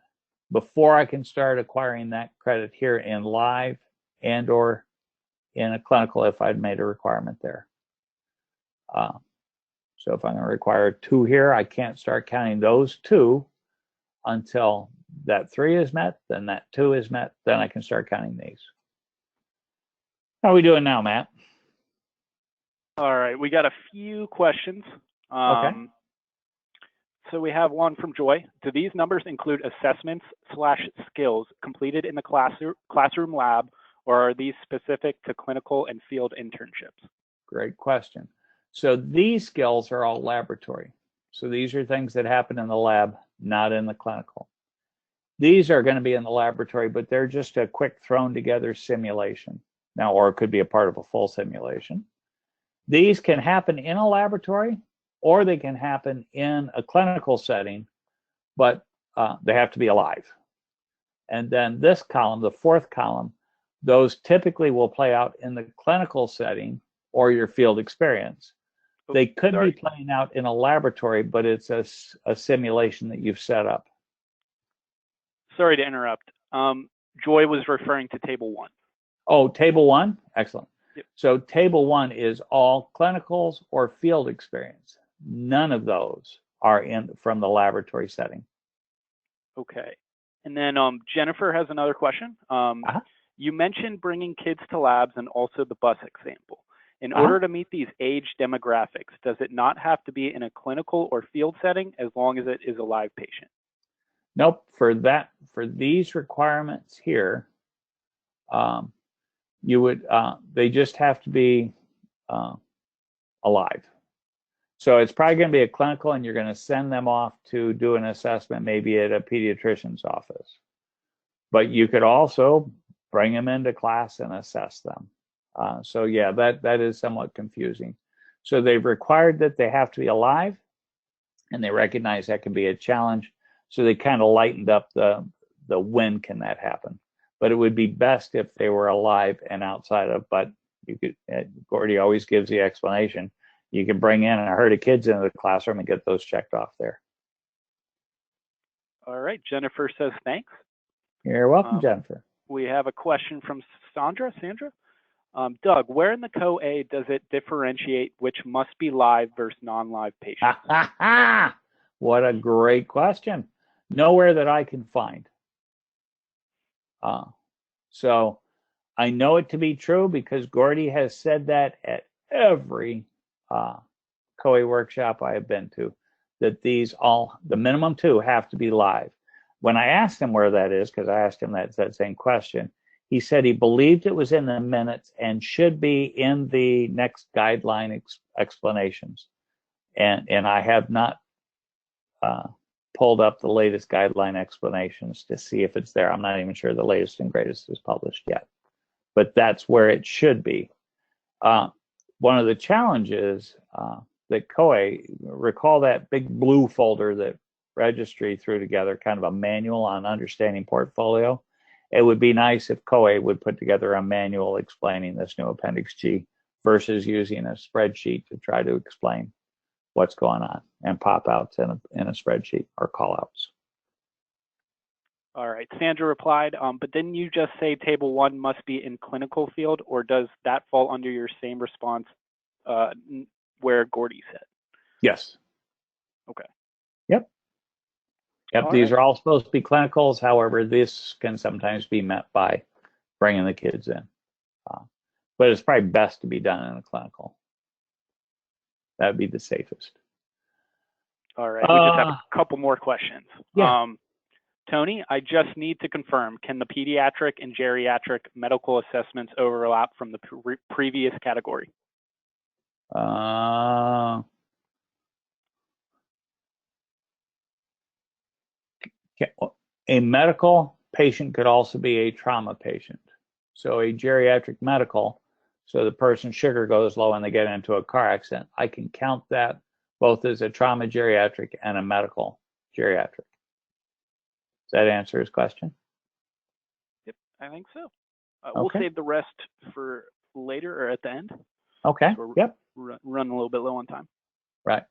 before I can start acquiring that credit here in live and or in a clinical if I'd made a requirement there. So if I'm going to require 2 here, I can't start counting those 2 until that 3 is met, then that 2 is met, then I can start counting these. How are we doing now, Matt? All right, we got a few questions. Okay. So we have one from Joy. Do these numbers include assessments/skills completed in the classroom lab, or are these specific to clinical and field internships? Great question. So these skills are all laboratory. So these are things that happen in the lab, not in the clinical. These are going to be in the laboratory, but they're just a quick thrown together simulation. Now, or it could be a part of a full simulation. These can happen in a laboratory, or they can happen in a clinical setting, but they have to be alive. And then this column, the fourth column, those typically will play out in the clinical setting or your field experience. They could be playing out in a laboratory, but it's a simulation that you've set up. Sorry to interrupt. Joy was referring to Table 1. Oh, Table 1? Excellent. Yep. So Table 1 is all clinicals or field experience. None of those are from the laboratory setting. Okay. And then Jennifer has another question. You mentioned bringing kids to labs and also the bus example. In order to meet these age demographics, does it not have to be in a clinical or field setting as long as it is a live patient? Nope. For these requirements here, they just have to be alive. So it's probably going to be a clinical, and you're going to send them off to do an assessment, maybe at a pediatrician's office. But you could also bring them into class and assess them. So yeah, that is somewhat confusing. So they've required that they have to be alive, and they recognize that can be a challenge. So they kind of lightened up the when can that happen. But it would be best if they were alive and outside of, but you could, Gordy always gives the explanation. You can bring in a herd of kids into the classroom and get those checked off there. All right, Jennifer says thanks. You're welcome, Jennifer. We have a question from Sandra. Doug, where in the CoA does it differentiate which must be live versus non-live patients? What a great question. Nowhere that I can find. So I know it to be true because Gordy has said that at every CoA workshop I have been to, that these the minimum 2 have to be live. When I asked him where that is, because I asked him that same question, he said he believed it was in the minutes and should be in the next guideline explanations. And I have not pulled up the latest guideline explanations to see if it's there. I'm not even sure the latest and greatest is published yet, but that's where it should be. One of the challenges that CoA, recall that big blue folder that Registry threw together, kind of a manual on understanding portfolio. It would be nice if CoA would put together a manual explaining this new Appendix G versus using a spreadsheet to try to explain what's going on and pop outs in a spreadsheet or call outs. All right, Sandra replied, but didn't you just say Table 1 must be in clinical field, or does that fall under your same response where Gordy said? Yes. Okay. Yep. All These right. are all supposed to be clinicals. However, this can sometimes be met by bringing the kids in. But it's probably best to be done in a clinical. That would be the safest. All right. We just have a couple more questions. Yeah. Tony, I just need to confirm, can the pediatric and geriatric medical assessments overlap from the previous category? A medical patient could also be a trauma patient. So a geriatric medical, so the person's sugar goes low and they get into a car accident, I can count that both as a trauma geriatric and a medical geriatric. Does that answer his question? Yep, I think so. Okay. We'll save the rest for later or at the end. Okay, So yep. Run a little bit low on time. Right.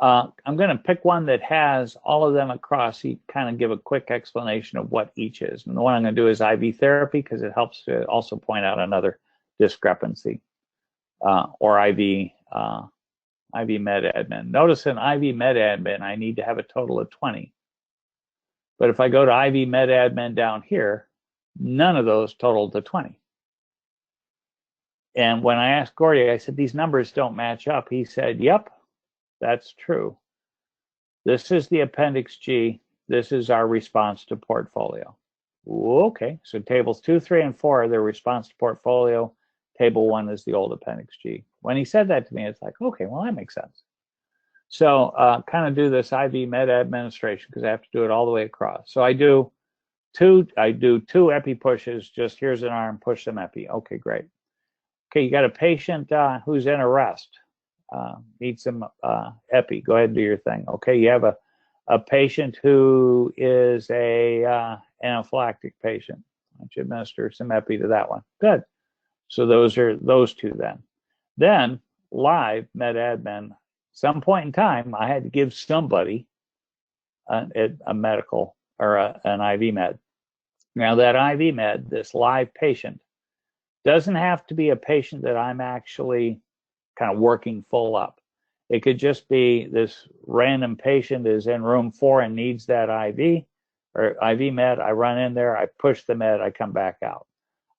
I'm going to pick one that has all of them across. You kind of give a quick explanation of what each is. And the one I'm going to do is IV therapy because it helps to also point out another discrepancy, or IV med admin. Notice in IV med admin, I need to have a total of 20. But if I go to IV med admin down here, none of those total to 20. And when I asked Gordy, I said, these numbers don't match up. He said, yep, that's true. This is the Appendix G. This is our response to portfolio. Okay, so tables 2, 3, and 4 are their response to portfolio. Table 1 is the old Appendix G. When he said that to me, it's like, okay, well, that makes sense. So kind of do this IV med administration because I have to do it all the way across. So I do two epi pushes, just here's an arm, push some epi. Okay, great. Okay, you got a patient who's in arrest. Needs some epi. Go ahead and do your thing. Okay, you have a patient who is a anaphylactic patient. Why don't you administer some epi to that one? Good. So those are those two then. Then live med admin. Some point in time, I had to give somebody a medical or an IV med. Now that IV med, this live patient, doesn't have to be a patient that I'm actually kind of working full up. It could just be this random patient is in room 4 and needs that IV or IV med. I run in there, I push the med, I come back out.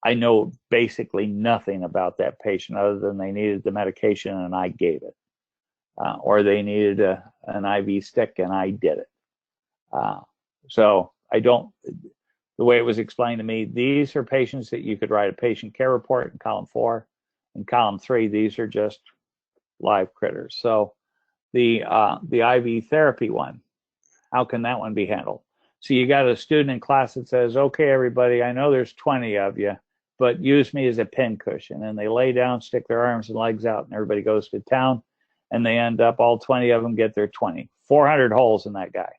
I know basically nothing about that patient other than they needed the medication and I gave it. Or they needed an IV stick and I did it. So I don't, the way it was explained to me, these are patients that you could write a patient care report in column 4. In column 3, these are just live critters. So the IV therapy one, how can that one be handled? So you got a student in class that says, okay, everybody, I know there's 20 of you, but use me as a pin cushion. And they lay down, stick their arms and legs out, and everybody goes to town. And they end up, all 20 of them get their 20. 400 holes in that guy.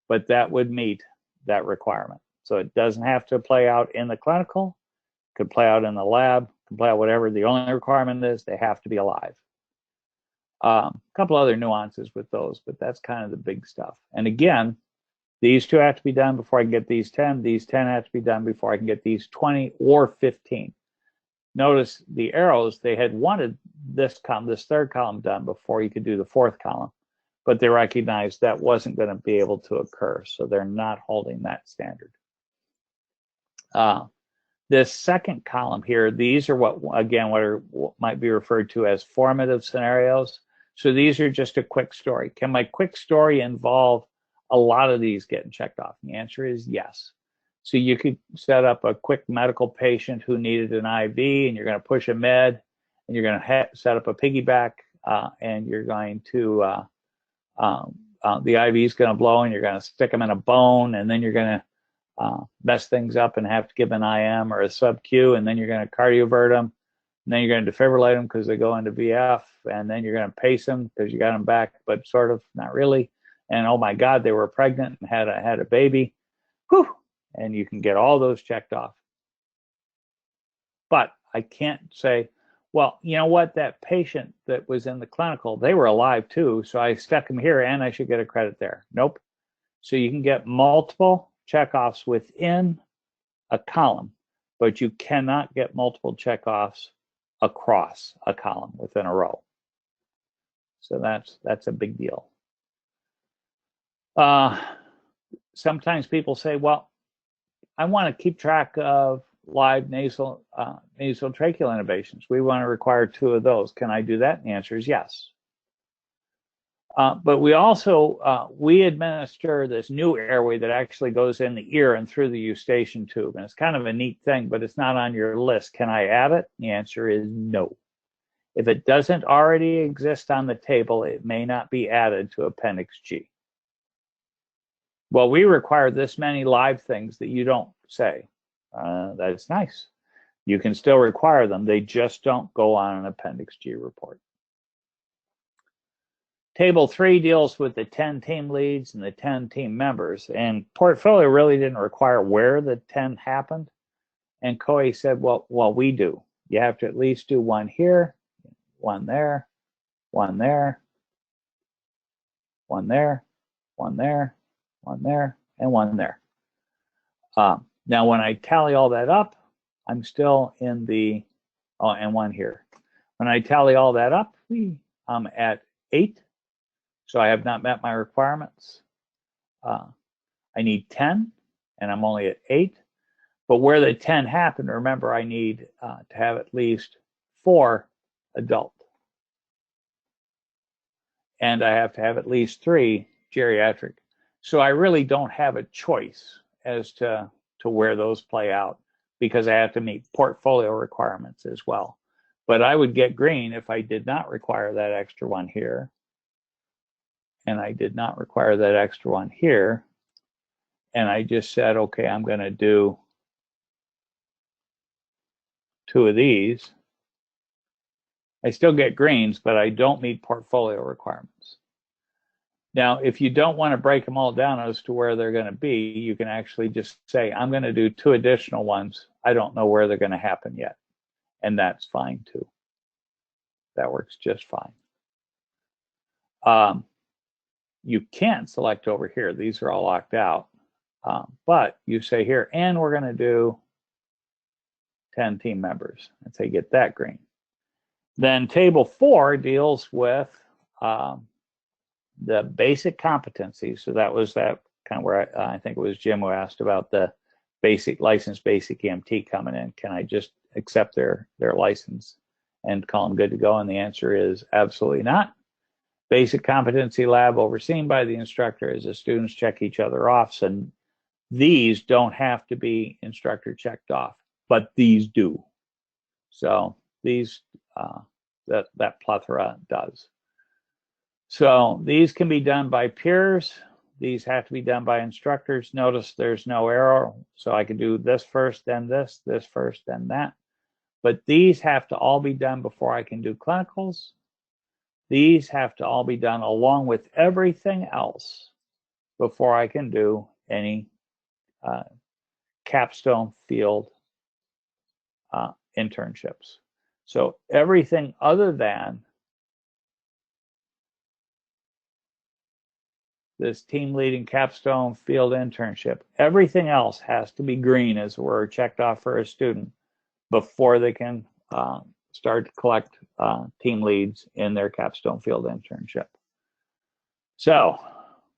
But that would meet that requirement. So it doesn't have to play out in the clinical. Could play out in the lab, could play out whatever. The only requirement is they have to be alive. A couple other nuances with those, but that's kind of the big stuff. And again, these 2 have to be done before I can get these 10. These 10 have to be done before I can get these 20 or 15. Notice the arrows, they had wanted this column, this 3rd column done before you could do the 4th column, but they recognized that wasn't going to be able to occur, so they're not holding that standard. This 2nd column here, these are what might be referred to as formative scenarios. So these are just a quick story. Can my quick story involve a lot of these getting checked off? And the answer is yes. So you could set up a quick medical patient who needed an IV, and you're going to push a med, and you're going to set up a piggyback, and you're going to, the IV is going to blow, and you're going to stick them in a bone, and then you're going to mess things up and have to give an IM or a sub-Q, and then you're going to cardiovert them, and then you're going to defibrillate them because they go into VF, and then you're going to pace them because you got them back, but sort of not really. And oh my God, they were pregnant and had a baby. Whew! And you can get all those checked off. But I can't say, well, you know what, that patient that was in the clinical, they were alive too, so I stuck them here and I should get a credit there. Nope. So you can get multiple checkoffs within a column, but you cannot get multiple checkoffs across a column within a row. So that's a big deal. Sometimes people say, well, I want to keep track of live nasal tracheal intubations. We want to require 2 of those. Can I do that? And the answer is yes. But we also, we administer this new airway that actually goes in the ear and through the eustachian tube. And it's kind of a neat thing, but it's not on your list. Can I add it? The answer is no. If it doesn't already exist on the table, it may not be added to Appendix G. Well, we require this many live things that you don't say. That's nice. You can still require them. They just don't go on an Appendix G report. Table 3 deals with the 10 team leads and the 10 team members. And portfolio really didn't require where the 10 happened. And CoAE said, well, we do. You have to at least do 1 here, 1 there, 1 there, 1 there, 1 there, 1 there, and 1 there. Now, when I tally all that up, I'm still in the, and 1 here. When I tally all that up, I'm at 8. So I have not met my requirements. I need 10, and I'm only at 8. But where the 10 happened, remember, I need to have at least 4 adult. And I have to have at least 3 geriatric. So I really don't have a choice as to where those play out, because I have to meet portfolio requirements as well. But I would get green if I did not require that extra 1 here, and I did not require that extra 1 here, and I just said, okay, I'm going to do 2 of these, I still get greens, but I don't meet portfolio requirements. Now, if you don't want to break them all down as to where they're going to be, you can actually just say, I'm going to do 2 additional ones. I don't know where they're going to happen yet. And that's fine too. That works just fine. You can't select over here. These are all locked out. But you say here, and we're going to do 10 team members. And say get that green. Then table 4 deals with the basic competencies. So that was that kind of where I think it was Jim who asked about the basic licensed basic EMT coming in. Can I just accept their license and call them good to go? And the answer is absolutely not. Basic competency lab overseen by the instructor as the students check each other off. And these don't have to be instructor checked off, but these do. So these, that plethora does. So these can be done by peers. These have to be done by instructors. Notice there's no arrow. So I can do this first, then this first, then that. But these have to all be done before I can do clinicals. These have to all be done along with everything else before I can do any capstone field internships. So everything other than this team leading capstone field internship, everything else has to be green, as it were, checked off for a student before they can start to collect team leads in their capstone field internship. So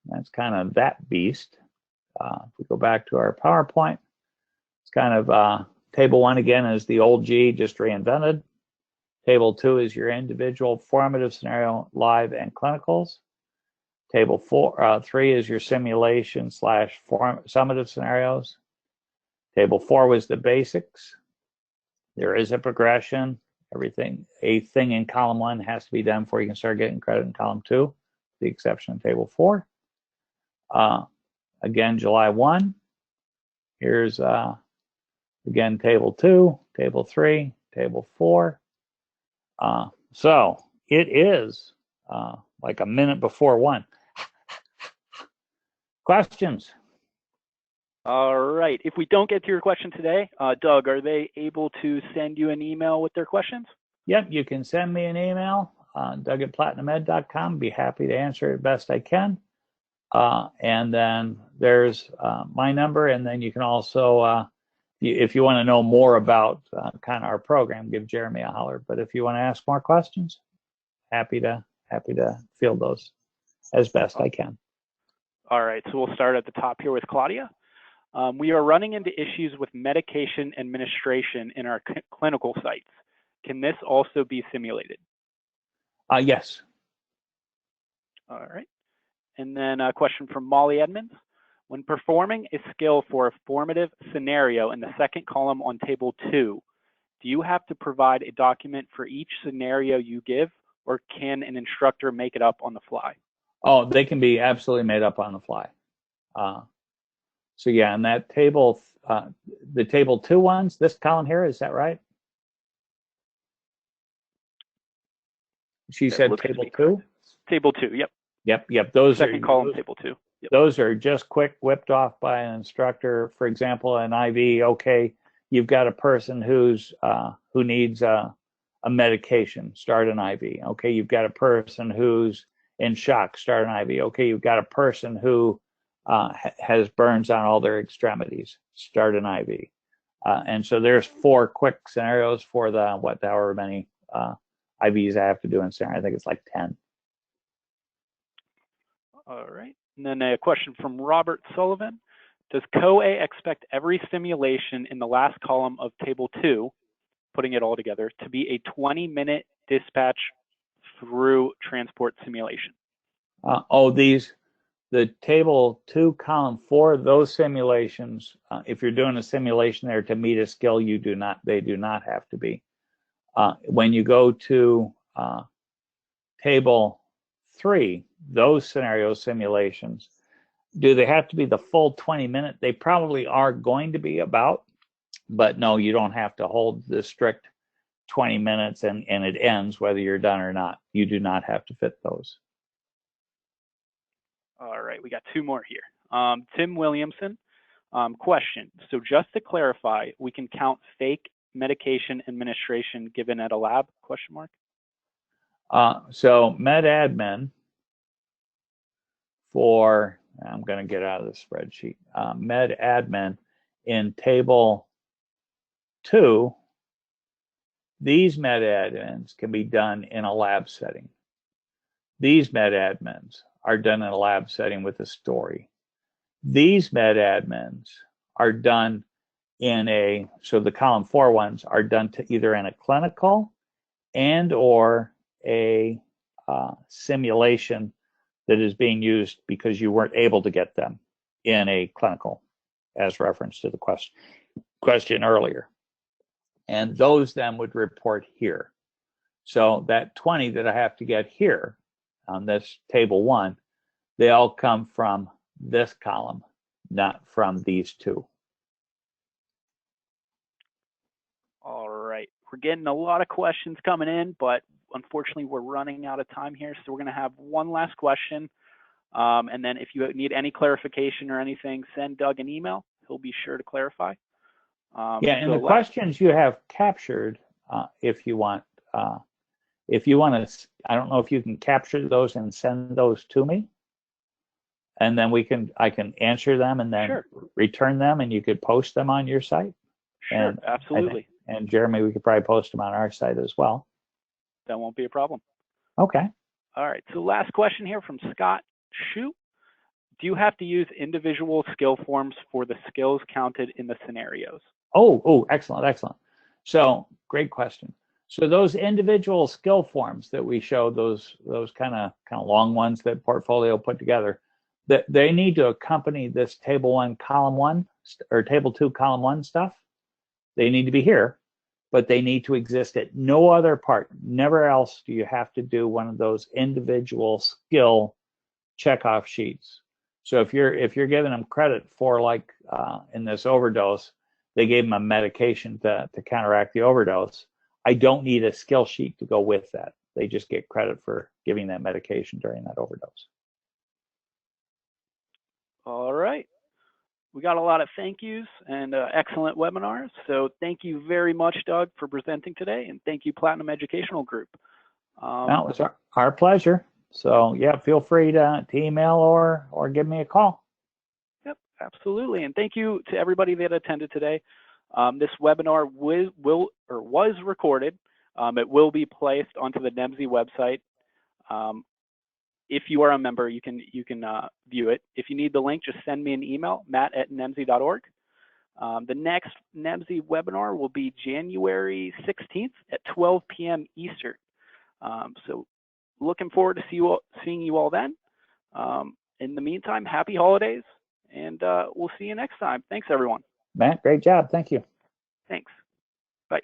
that's kind of that beast. If we go back to our PowerPoint, it's kind of table 1 again is the old G, just reinvented. Table 2 is your individual formative scenario, live and clinicals. Table 3 is your simulation / summative scenarios. Table 4 was the basics. There is a progression. A thing in column 1 has to be done before you can start getting credit in column 2, the exception of table 4. Again, July 1. Here's, again, table 2, table 3, table 4. So it is like a minute before 1. Questions? All right. If we don't get to your question today, Doug, are they able to send you an email with their questions? Yep, you can send me an email, doug@platinumed.com. Be happy to answer it best I can. And then there's my number, and then you can also, if you want to know more about kind of our program, give Jeremy a holler. But if you want to ask more questions, happy to field those as best I can. All right, so we'll start at the top here with Claudia. We are running into issues with medication administration in our clinical sites. Can this also be simulated? Yes. All right. And then a question from Molly Edmonds. When performing a skill for a formative scenario in the second column on table 2, do you have to provide a document for each scenario you give, or can an instructor make it up on the fly? Oh, they can be absolutely made up on the fly. So yeah, and that table, the table 2 ones, this column here, is that right? She said table 2? Table 2, yep. Yep. Those second column, table 2. Yep. Those are just quick whipped off by an instructor. For example, an IV, okay, you've got a person who needs a medication, start an IV. Okay, you've got a person who's in shock, start an IV. Okay, you've got a person who has burns on all their extremities, start an IV. And so there's 4 quick scenarios for however many IVs I have to do in scenario. I think it's like 10. All right. And then a question from Robert Sullivan. Does CoA expect every simulation in the last column of table 2, putting it all together, to be a 20-minute dispatch through transport simulation? The table 2, column 4, those simulations, if you're doing a simulation there to meet a skill, they do not have to be. When you go to table 3, those scenario simulations, do they have to be the full 20-minute? They probably are going to be about, but no, you don't have to hold the strict 20 minutes and it ends whether you're done or not. You do not have to fit those. All right, we got two more here. Tim Williamson, question. So just to clarify, we can count fake medication administration given at a lab, question mark? So med admin for, I'm going to get out of the spreadsheet, med admin in table 2, these med admins can be done in a lab setting. These med admins are done in a lab setting with a story. These med admins are done in a, so the column 4 ones are done to either in a clinical and or a simulation that is being used because you weren't able to get them in a clinical, as referenced to the question earlier. And those then would report here. So that 20 that I have to get here on this table 1, they all come from this column, not from these 2. All right, we're getting a lot of questions coming in, but unfortunately we're running out of time here. So we're going to have one last question. And then if you need any clarification or anything, send Doug an email. He'll be sure to clarify. Yeah, and so the questions you have captured, if you want to, I don't know if you can capture those and send those to me. And then I can answer them and then return them, and you could post them on your site. Sure, and absolutely. And Jeremy, we could probably post them on our site as well. That won't be a problem. Okay. All right, so last question here from Scott Shu. Do you have to use individual skill forms for the skills counted in the scenarios? Oh, excellent, excellent. So great question. So those individual skill forms that we showed, those kind of long ones that Portfolio put together, that they need to accompany this table 1 column 1 or table 2 column 1 stuff. They need to be here, but they need to exist at no other part. Never else do you have to do one of those individual skill checkoff sheets. So if you're giving them credit for, like in this overdose, they gave them a medication to counteract the overdose, I don't need a skill sheet to go with that. They just get credit for giving that medication during that overdose. All right. We got a lot of thank yous and excellent webinars. So thank you very much, Doug, for presenting today. And thank you, Platinum Educational Group. No, it's our pleasure. So yeah, feel free to email or give me a call. Yep, absolutely. And thank you to everybody that attended today. This webinar was recorded. It will be placed onto the NREMT website. If you are a member, you can view it. If you need the link, just send me an email, matt@nremzt.org. The next NREMT webinar will be January 16th at 12 p.m. Eastern. So looking forward to seeing you all then. In the meantime, happy holidays, and we'll see you next time. Thanks, everyone. Matt, great job. Thank you. Thanks. Bye.